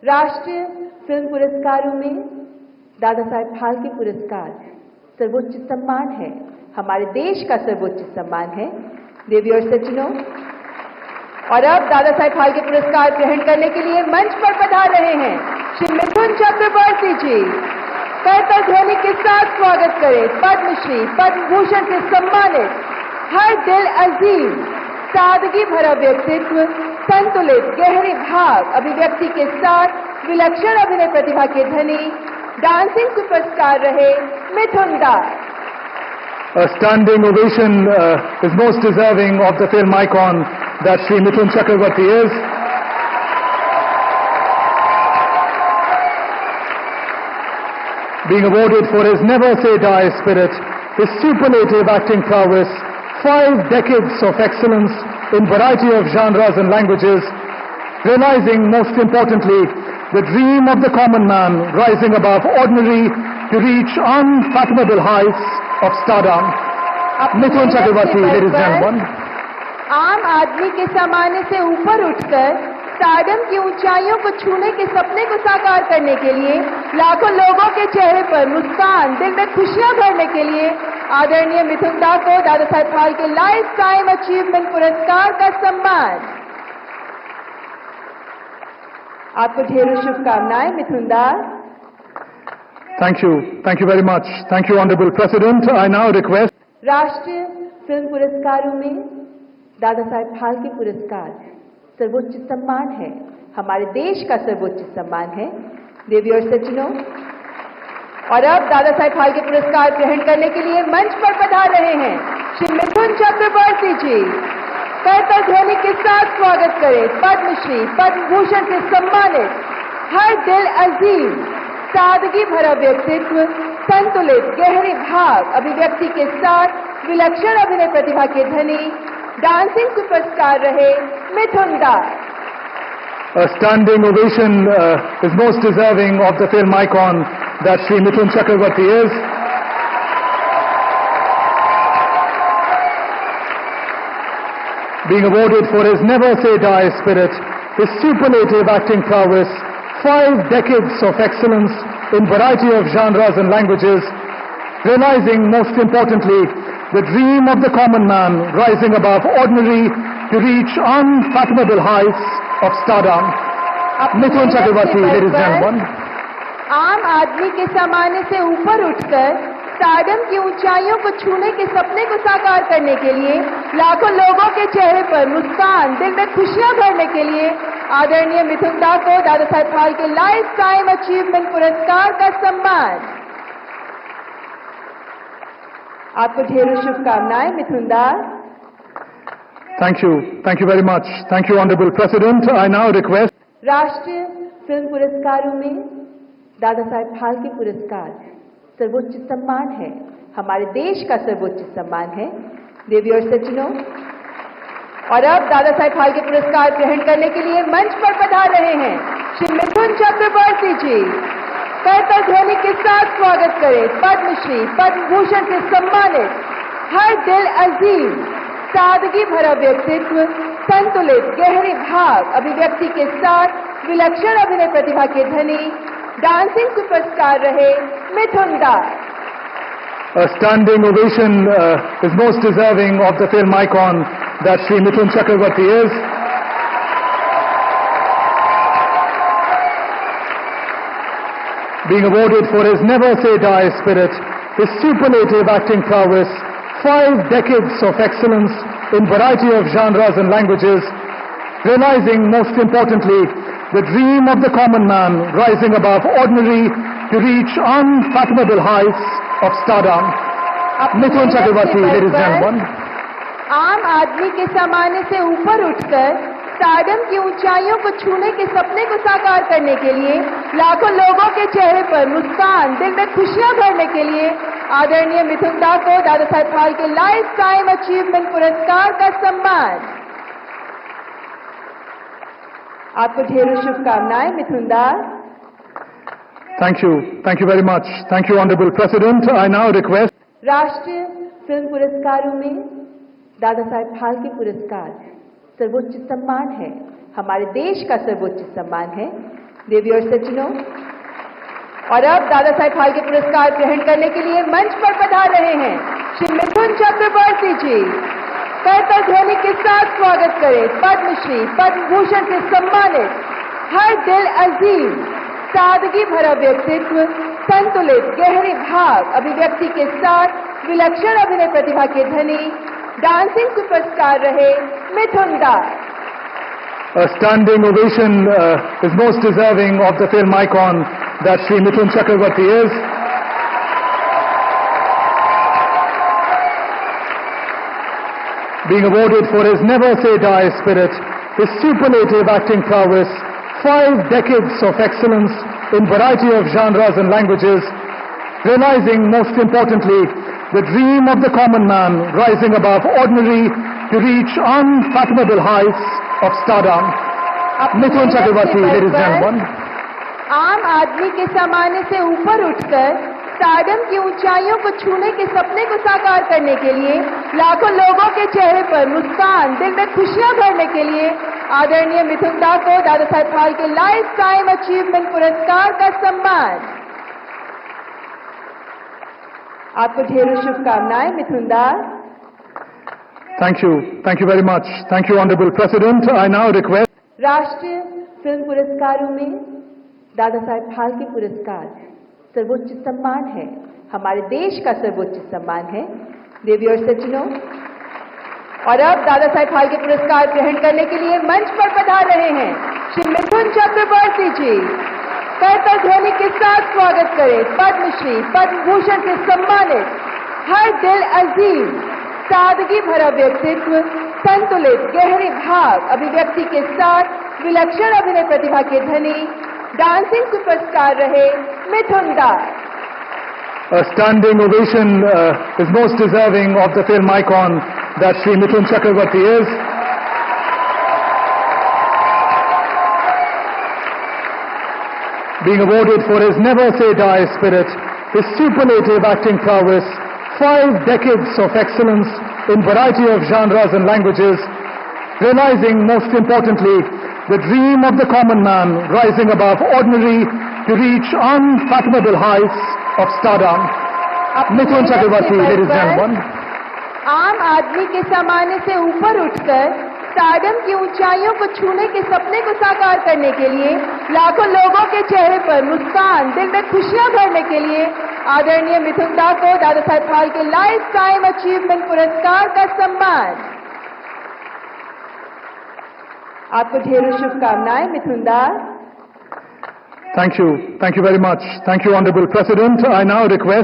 राष्ट्रीय फिल्म पुरस्कारों में दादा साहेब फाल्के पुरस्कार सर्वोच्च सम्मान है, हमारे देश का सर्वोच्च सम्मान है। देवी और सज्जनों, और अब दादा साहेब फाल्के पुरस्कार ग्रहण करने के लिए मंच पर पधार रहे हैं श्री मिथुन चक्रवर्ती जी। करताल ध्वनि के साथ स्वागत करें पद्मश्री पद्म भूषण से सम्मानित हर दिल अजीज, सादगी भरा व्यक्तित्व, संतुलित गहरे भाव अभिव्यक्ति के साथ विलक्षण अभिनय प्रतिभा के धनी, डांसिंग सुपरस्टार रहे मिथुन दास। A standing ovation is most deserving of the film icon that Shri Mithun Chakravarti is. Being awarded for his never say die spirit, his superlative acting prowess, 5 decades of excellence in variety of genres and languages, realizing most importantly the dream of the common man rising above ordinary to reach unfathomable heights of stardom. Mithun Chakravarti, ladies and gentlemen. आम आदमी के सामान्य से ऊपर उठकर stardom की ऊंचाइयों को छूने के सपने को साकार करने के लिए लाखों लोगों के चेहरे पर मुस्कान, दिल में खुशियां भरने के लिए आदरणीय मिथुन दा को Dada Saheb Phalke life time achievement पुरस्कार का सम्मान। आपको ढेरों शुभकामनाएं मिथुन दा। Thank you very much. Thank you, Honorable President. I now request राष्ट्रीय फिल्म पुरस्कारों में दादा साहेब फाल्के पुरस्कार सर्वोच्च सम्मान है, हमारे देश का सर्वोच्च सम्मान है। देवी और सज्जनों, और अब दादा साहेब फाल्के पुरस्कार ग्रहण करने के लिए मंच पर पधार रहे हैं श्री मिथुन चक्रवर्ती जी। करताल ध्वनि के साथ स्वागत करें पद्मश्री पद्म भूषण से सम्मानित हर दिल अजीज, सादगी भरा व्यक्तित्व, संतुलित गहरे भाव अभिव्यक्ति के साथ विलक्षण अभिनय प्रतिभा के धनी, डांसिंग सुपरस्टार रहे मिथुन दास। a standing ovation is most deserving of the film icon that Shri Mithun Chakravarti is. Being awarded for his never say die spirit, his superlative acting prowess, 5 decades of excellence in variety of genres and languages, realizing most importantly the dream of the common man rising above ordinary to reach unfathomable heights of stardom. Mithun Chakravarti, ladies and gentlemen. आम आदमी के सामान्य से ऊपर उठकर stardom की ऊंचाइयों को छूने के सपने को साकार करने के लिए लाखों लोगों के चेहरे पर मुस्कान, दिल में खुशियां भरने के लिए आदरणीय मिथुन दा को Dada Saheb Phalke life time achievement पुरस्कार का सम्मान। आपको ढेरों शुभकामनाएं मिथुन दा। Thank you very much. Thank you, Honorable President. I now request राष्ट्रीय फिल्म पुरस्कारों में दादा साहेब फाल्के पुरस्कार सर्वोच्च सम्मान है, हमारे देश का सर्वोच्च सम्मान है। देवी और सज्जनों, और अब दादा साहेब फाल्के पुरस्कार ग्रहण करने के लिए मंच पर पधार रहे हैं श्री मिथुन चक्रवर्ती जी। करताल ध्वनि के साथ स्वागत करें पद्मश्री पद्म भूषण से सम्मानित हर दिल अजीज, सादगी भरा व्यक्तित्व, संतुलित गहरे भाव अभिव्यक्ति के साथ विलक्षण अभिनय प्रतिभा के धनी, डांसिंग सुपरस्टार रहे मिथुन दास। a standing ovation is most deserving of the film icon that Shri Mithun Chakravarti is. Being awarded for his never say die spirit, his superlative acting prowess, 5 decades of excellence in variety of genres and languages, realizing most importantly the dream of the common man rising above ordinary to reach unfathomable heights of stardom. Mithun Chakravarti, ladies and gentlemen. आम आदमी के सामान्य से ऊपर उठकर stardom की ऊंचाइयों को छूने के सपने को साकार करने के लिए लाखों लोगों के चेहरे पर मुस्कान, दिल में खुशियां भरने के लिए आदरणीय मिथुन दा को Dada Saheb Phalke life time achievement पुरस्कार का सम्मान। आपको ढेरों शुभकामनाएं मिथुन दा। Thank you very much. Thank you, Honorable President. I now request राष्ट्रीय फिल्म पुरस्कारों में दादा साहेब फाल्के पुरस्कार सर्वोच्च सम्मान है, हमारे देश का सर्वोच्च सम्मान है। देवी और सज्जनों, और अब दादा साहेब फाल्के पुरस्कार ग्रहण करने के लिए मंच पर पधार रहे हैं श्री मिथुन चक्रवर्ती जी। करतल ध्वनि के साथ स्वागत करें पद्मश्री पद्म भूषण से सम्मानित हर दिल अजीम, सादगी भरा व्यक्तित्व, संतुलित गहरे भाव अभिव्यक्ति के साथ विलक्षण अभिनय प्रतिभा के धनी, डांसिंग सुपरस्टार रहे मिथुन दास। A standing ovation is most deserving of the film icon that Shri Mithun Chakravarti is. Being awarded for his never-say-die spirit, his superlative acting prowess, 5 decades of excellence in variety of genres and languages, realizing most importantly the dream of the common man rising above ordinary to reach unfathomable heights of stardom. Mithun Chakravarti, ladies and gentlemen. आम आदमी के सामान्य से ऊपर उठकर stardom की ऊंचाइयों को छूने के सपने को साकार करने के लिए लाखों लोगों के चेहरे पर मुस्कान, दिल में खुशियां भरने के लिए आदरणीय मिथुन दा को Dada Saheb Phalke life time achievement पुरस्कार का सम्मान। आपको ढेरों शुभकामनाएं मिथुन दा। Thank you very much. Thank you, Honorable President. I now request राष्ट्रीय फिल्म पुरस्कारों में दादा साहेब फाल्के पुरस्कार सर्वोच्च सम्मान है, हमारे देश का सर्वोच्च सम्मान है। देवी और सज्जनों, और अब दादा साहेब फाल्के पुरस्कार ग्रहण करने के लिए मंच पर पधार रहे हैं श्री मिथुन चक्रवर्ती जी। करतल ध्वनि के साथ स्वागत करें पद्मश्री पद्म भूषण से सम्मानित हर दिल अजीम, सादगी भरा व्यक्तित्व, संतुलित गहरे भाव अभिव्यक्ति के साथ विलक्षण अभिनय प्रतिभा के धनी, डांसिंग सुपरस्टार रहे मिथुन दास। a standing ovation is most deserving of the film icon that Shri Mithun Chakravarti is. Being awarded for his never-say-die spirit, his superlative acting prowess, 5 decades of excellence in variety of genres and languages, realizing most importantly the dream of the common man rising above ordinary to reach unfathomable heights of stardom. Mithun Chakravarti, ladies and gentlemen. आम आदमी के सामान्य से ऊपर उठकर stardom की ऊंचाइयों को छूने के सपने को साकार करने के लिए लाखों लोगों के चेहरे पर मुस्कान, दिल में खुशियां भरने के लिए आदरणीय मिथुन दा को Dada Saheb Phalke life time achievement पुरस्कार का सम्मान। आपको ढेरों शुभकामनाएं मिथुन दा। Thank you very much. Thank you, Honorable President. I now request